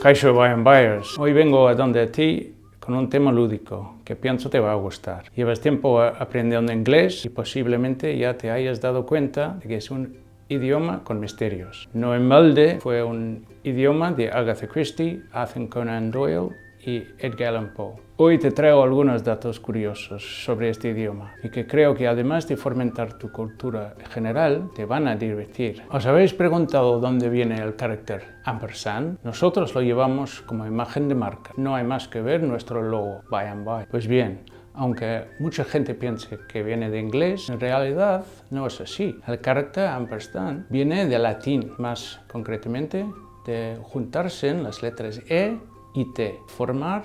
Kaixo Bayan Buyers. Hoy vengo a donde ti con un tema lúdico que pienso te va a gustar. Llevas tiempo aprendiendo inglés y posiblemente ya te hayas dado cuenta de que es un idioma con misterios. No en balde fue un idioma de Agatha Christie, Arthur Conan Doyle y Edgar Allan Poe. Hoy te traigo algunos datos curiosos sobre este idioma y que creo que además de fomentar tu cultura general, te van a divertir. ¿Os habéis preguntado dónde viene el carácter ampersand? Nosotros lo llevamos como imagen de marca. No hay más que ver nuestro logo, Buy and Buy. Pues bien, aunque mucha gente piense que viene de inglés, en realidad no es así. El carácter ampersand viene del latín, más concretamente de juntarse en las letras E y T, formar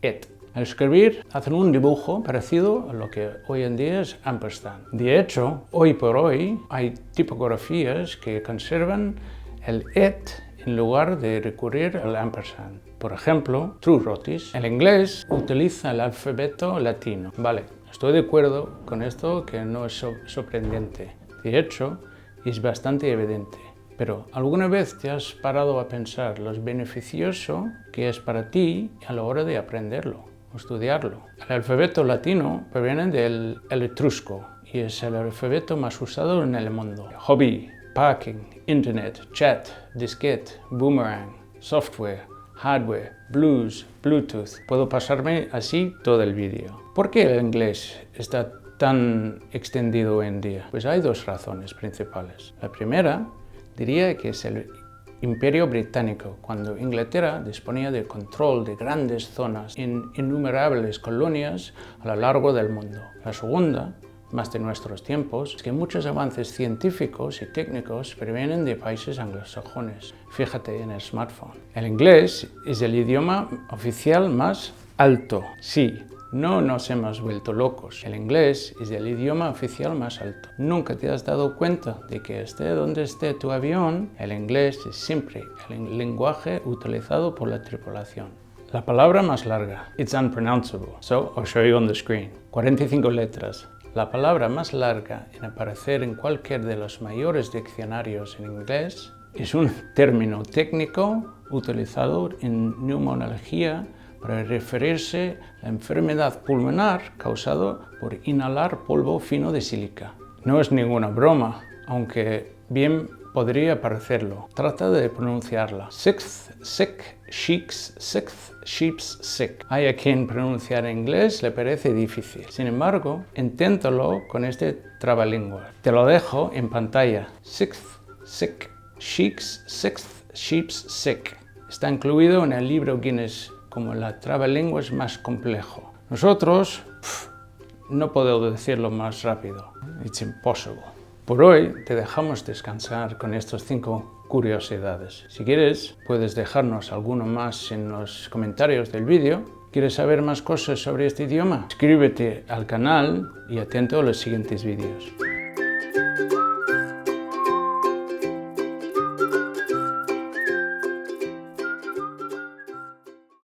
et. Al escribir, hacen un dibujo parecido a lo que hoy en día es ampersand. De hecho, hoy por hoy hay tipografías que conservan el et en lugar de recurrir al ampersand. Por ejemplo, True Rotis. El inglés utiliza el alfabeto latino. Vale, estoy de acuerdo con esto, que no es sorprendente. De hecho, es bastante evidente. Pero ¿alguna vez te has parado a pensar lo beneficioso que es para ti a la hora de aprenderlo o estudiarlo? El alfabeto latino proviene del etrusco y es el alfabeto más usado en el mundo. Hobby, parking, internet, chat, disquete, boomerang, software, hardware, blues, bluetooth. Puedo pasarme así todo el vídeo. ¿Por qué el inglés está tan extendido hoy en día? Pues hay dos razones principales. La primera diría que es el Imperio Británico, cuando Inglaterra disponía de control de grandes zonas en innumerables colonias a lo largo del mundo. La segunda, más de nuestros tiempos, es que muchos avances científicos y técnicos provienen de países anglosajones. Fíjate en el smartphone. El inglés es el idioma oficial más alto. Sí, no nos hemos vuelto locos. El inglés es el idioma oficial más alto. ¿Nunca te has dado cuenta de que esté donde esté tu avión, el inglés es siempre el lenguaje utilizado por la tripulación? La palabra más larga, it's unpronounceable, so I'll show you on the screen. 45 letras. La palabra más larga en aparecer en cualquier de los mayores diccionarios en inglés es un término técnico utilizado en neumonología para referirse a la enfermedad pulmonar causada por inhalar polvo fino de sílica. No es ninguna broma, aunque bien podría parecerlo. Trata de pronunciarla. Sixth, sick, sheets, sixth, sheep's sick. Hay a quien pronunciar en inglés le parece difícil. Sin embargo, inténtalo con este trabalengua. Te lo dejo en pantalla. Sixth, sick, sheets, sixth, sheep's sick. Está incluido en el libro Guinness como la trabalenguas más complejo. Nosotros no podemos decirlo más rápido. It's impossible. Por hoy te dejamos descansar con estas 5 curiosidades. Si quieres, puedes dejarnos alguno más en los comentarios del vídeo. ¿Quieres saber más cosas sobre este idioma? Suscríbete al canal y atento a los siguientes vídeos.